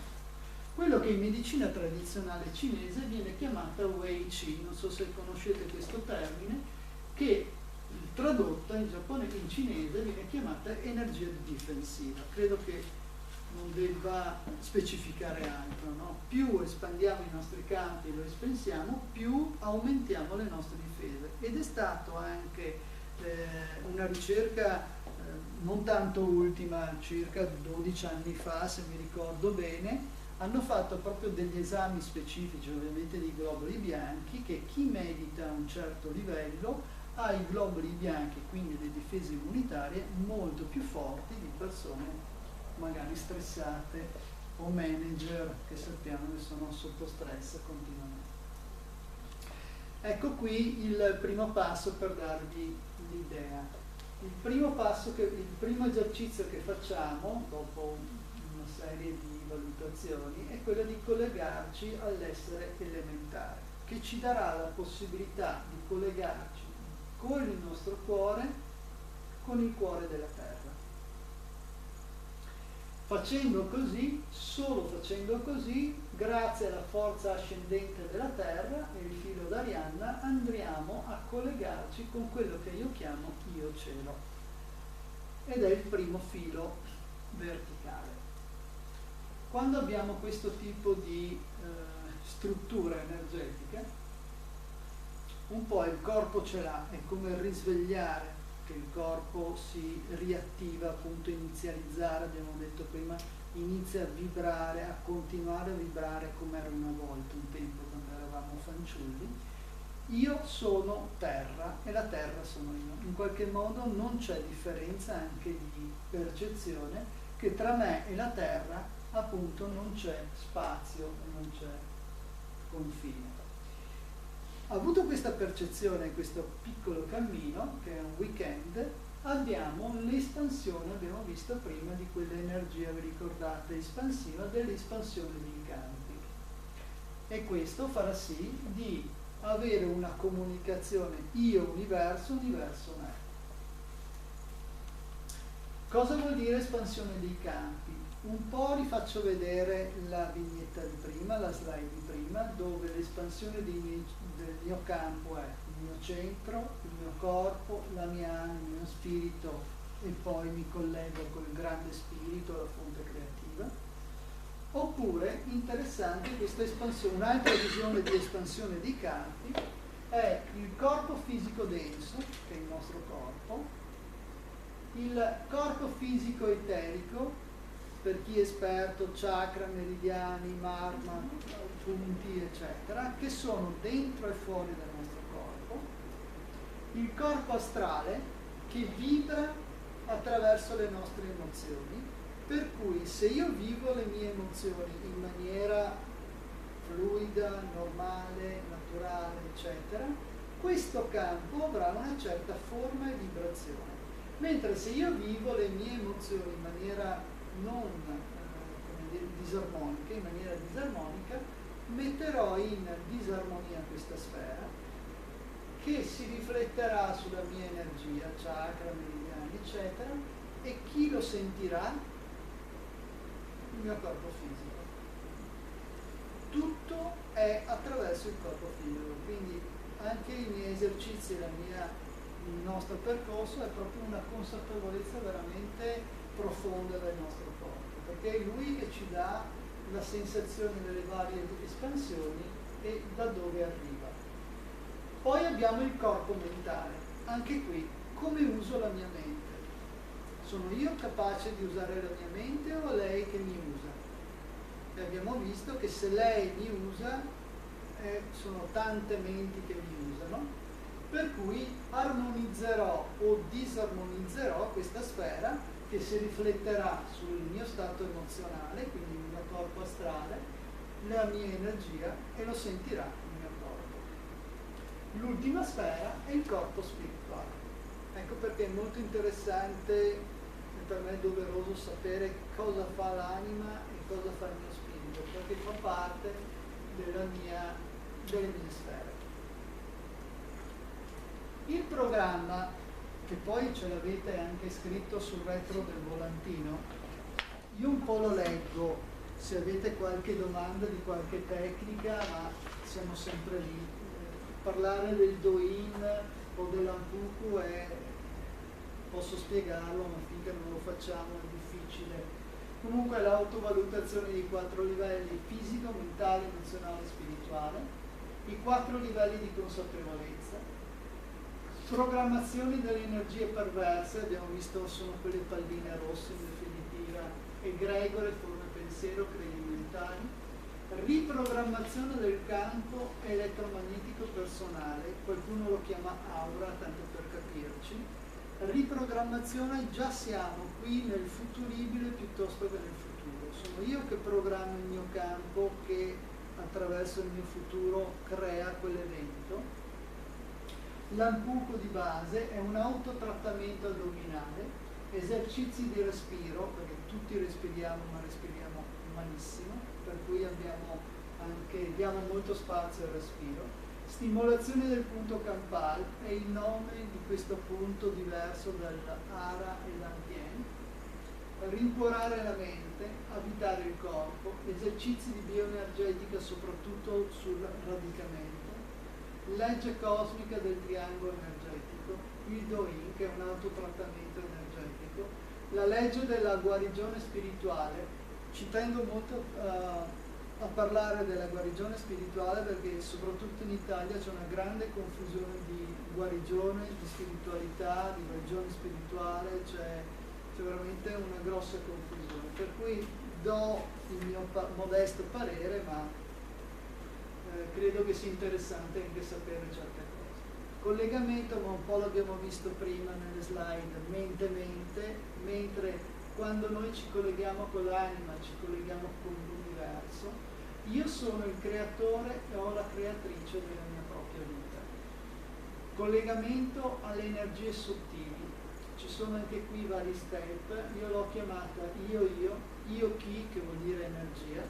Quello che in medicina tradizionale cinese viene chiamata Wei Qi, non so se conoscete questo termine, che tradotta in cinese viene chiamata energia difensiva. Credo che non debba specificare altro, no? Più espandiamo i nostri campi e lo espensiamo, più aumentiamo le nostre difese. Ed è stato anche una ricerca non tanto ultima, circa 12 anni fa, se mi ricordo bene, hanno fatto proprio degli esami specifici, ovviamente di globuli bianchi, che chi medita a un certo livello ha i globuli bianchi, quindi le difese immunitarie, molto più forti di persone magari stressate o manager che sappiamo che sono sotto stress continuamente. Ecco qui il primo passo per darvi l'idea. Il primo esercizio che facciamo dopo una serie di valutazioni è quello di collegarci all'essere elementare, che ci darà la possibilità di collegarci con il nostro cuore, con il cuore della terra. Facendo così, solo facendo così, grazie alla forza ascendente della terra e il filo d'Arianna, andremo a collegarci con quello che io chiamo io cielo. Ed è il primo filo verticale. Quando abbiamo questo tipo di struttura energetica, un po' il corpo ce l'ha, è come risvegliare, che il corpo si riattiva, appunto inizializzare, abbiamo detto prima, inizia a vibrare, a continuare a vibrare come era una volta, un tempo quando eravamo fanciulli. Io sono terra e la terra sono io. In qualche modo non c'è differenza anche di percezione, che tra me e la terra appunto non c'è spazio, non c'è confine. Avuto questa percezione, questo piccolo cammino, che è un weekend, abbiamo l'espansione, abbiamo visto prima, di quell'energia, vi ricordate, espansiva, dell'espansione dei campi. E questo farà sì di avere una comunicazione io-universo, universo-me. Cosa vuol dire espansione dei campi? Un po' vi faccio vedere la vignetta di prima, la slide di prima, dove l'espansione del mio campo è il mio centro, il mio corpo, la mia anima, il mio spirito, e poi mi collego col grande spirito, la fonte creativa. Oppure, interessante, questa espansione, un'altra visione di espansione dei campi è il corpo fisico denso, che è il nostro corpo, il corpo fisico eterico, per chi è esperto, chakra, meridiani, marma, punti, eccetera, che sono dentro e fuori dal nostro corpo, il corpo astrale, che vibra attraverso le nostre emozioni, per cui se io vivo le mie emozioni in maniera fluida, normale, naturale, eccetera, questo campo avrà una certa forma e vibrazione. Mentre se io vivo le mie emozioni in maniera non disarmonica, in maniera disarmonica, metterò in disarmonia questa sfera, che si rifletterà sulla mia energia, chakra, meridiani, eccetera, e chi lo sentirà? Il mio corpo fisico. Tutto è attraverso il corpo fisico, quindi anche i miei esercizi, il nostro percorso è proprio una consapevolezza veramente profonda del nostro corpo, perché è lui che ci dà la sensazione delle varie espansioni e da dove arriva. Poi abbiamo il corpo mentale, anche qui, come uso la mia mente? Sono io capace di usare la mia mente o lei che mi usa? E abbiamo visto che se lei mi usa, sono tante menti che mi usano, per cui armonizzerò o disarmonizzerò questa sfera, che si rifletterà sul mio stato emozionale, quindi il mio corpo astrale, la mia energia, e lo sentirà il mio corpo. L'ultima sfera è il corpo spirituale. Ecco perché è molto interessante e per me è doveroso sapere cosa fa l'anima e cosa fa il mio spirito, perché fa parte delle mie sfere. Il programma, che poi ce l'avete anche scritto sul retro del volantino, Io un po' lo leggo, se avete qualche domanda di qualche tecnica, ma siamo sempre lì. Parlare del Do-In o dell'Anpuku posso spiegarlo, ma finché non lo facciamo è difficile. Comunque l'autovalutazione di 4 livelli: fisico, mentale, emozionale, spirituale, i 4 livelli di consapevolezza, programmazioni delle energie perverse, abbiamo visto sono quelle palline rosse in definitiva, egregore, forme pensiero, credi mentali, riprogrammazione del campo elettromagnetico personale, qualcuno lo chiama aura, tanto per capirci. Riprogrammazione, già siamo qui nel futuribile piuttosto che nel futuro. Sono io che programmo il mio campo, che attraverso il mio futuro crea quell'evento. L'Anpuku di base è un autotrattamento addominale, esercizi di respiro, perché tutti respiriamo ma respiriamo malissimo, per cui diamo molto spazio al respiro. Stimolazione del punto campale è il nome di questo punto diverso dall'Ara e dall'Antien. Rincuorare la mente, abitare il corpo, esercizi di bioenergetica soprattutto sul radicamento, legge cosmica del triangolo energetico, il Do-In che è un autotrattamento energetico, la legge della guarigione spirituale. Ci tengo molto a parlare della guarigione spirituale perché soprattutto in Italia c'è una grande confusione di guarigione, di spiritualità, di guarigione spirituale, c'è veramente una grossa confusione, per cui do il mio modesto parere, ma credo che sia interessante anche sapere certe cose. Collegamento, ma un po' l'abbiamo visto prima nelle slide, mente-mente, mentre quando noi ci colleghiamo con l'anima, ci colleghiamo con l'universo. Io sono il creatore e ho la creatrice della mia propria vita. Collegamento alle energie sottili. Ci sono anche qui vari step. Io l'ho chiamata io chi, che vuol dire energia,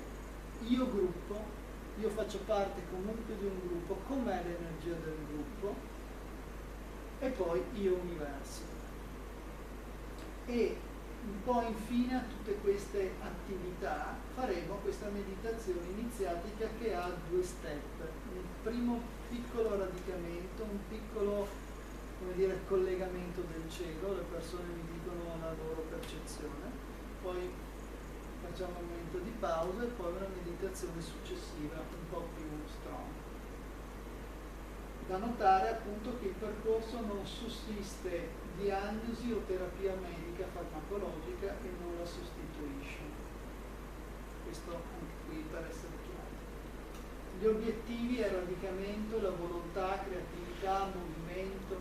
io gruppo, io faccio parte comunque di un gruppo, com'è l'energia del gruppo, e poi io universo. E un po' infine a tutte queste attività faremo questa meditazione iniziatica che ha 2 step. Un primo piccolo radicamento, un piccolo collegamento del cielo, le persone mi dicono la loro percezione, poi facciamo un momento di pausa e poi una meditazione successiva un po' più strong. Da notare appunto che il percorso non sussiste diagnosi o terapia medica farmacologica e non la sostituisce. Questo anche qui per essere chiaro. Gli obiettivi è radicamento, la volontà, creatività, movimento,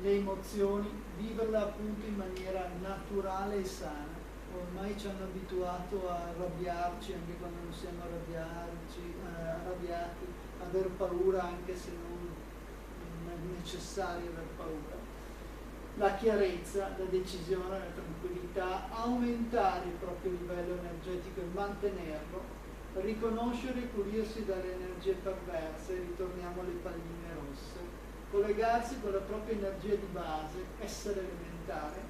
le emozioni, viverla appunto in maniera naturale e sana. Ormai ci hanno abituato a arrabbiarci anche quando non siamo arrabbiati, aver paura anche se non è necessario aver paura. La chiarezza, la decisione, la tranquillità, aumentare il proprio livello energetico e mantenerlo, riconoscere e curiarsi dalle energie perverse, ritorniamo alle palline rosse, collegarsi con la propria energia di base, essere elementare,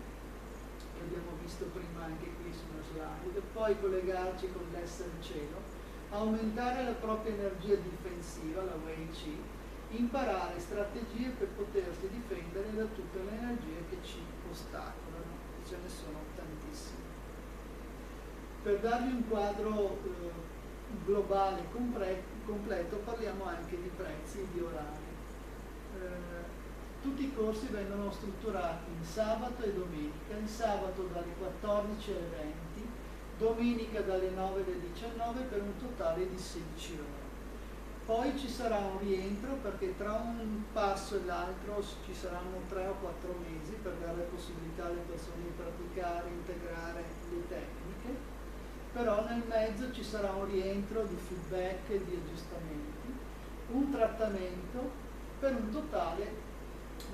che abbiamo visto prima anche qui sulla slide, poi collegarci con l'essere cielo, aumentare la propria energia difensiva, la Wei Qi, imparare strategie per potersi difendere da tutte le energie che ci ostacolano, e ce ne sono tantissime. Per darvi un quadro globale completo parliamo anche di prezzi e di orari. Tutti i corsi vengono strutturati in sabato e domenica, il sabato dalle 14 alle 20, domenica dalle 9 alle 19 per un totale di 16 ore. Poi ci sarà un rientro perché tra un passo e l'altro ci saranno 3 o 4 mesi per dare la possibilità alle persone di praticare, integrare le tecniche, però nel mezzo ci sarà un rientro di feedback e di aggiustamenti, un trattamento per un totale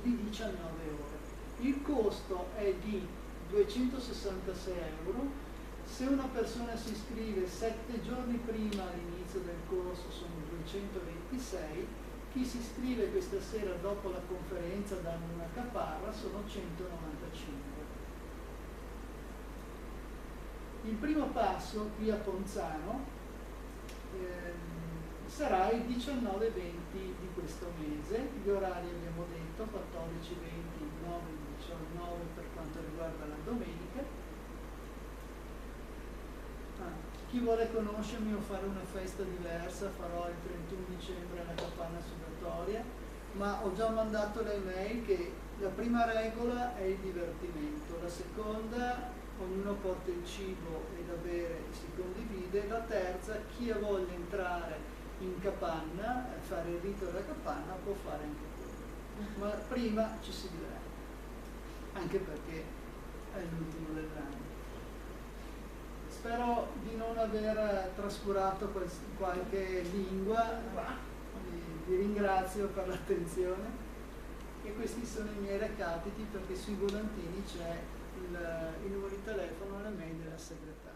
di 19 ore. Il costo è di 266 euro. Se una persona si iscrive 7 giorni prima all'inizio del corso sono 226, chi si iscrive questa sera dopo la conferenza dando una caparra sono 195. Il primo passo qui a Ponzano sarà il 19-20 di questo mese. Gli orari abbiamo detto 14-20, 9-19 per quanto riguarda la domenica. Chi vuole conoscermi o fare una festa diversa farò il 31 dicembre alla Capanna Sudatoria, ma ho già mandato le mail che la prima regola è il divertimento, la seconda ognuno porta il cibo e da bere e si condivide, la terza chi ha voglia di entrare in capanna, fare il rito della capanna può fare anche quello, ma prima ci si diverte, anche perché è l'ultimo dell'anno. Spero di non aver trascurato qualche lingua, vi ringrazio per l'attenzione e questi sono i miei recapiti perché sui volantini c'è il numero di telefono e la mail della segretaria.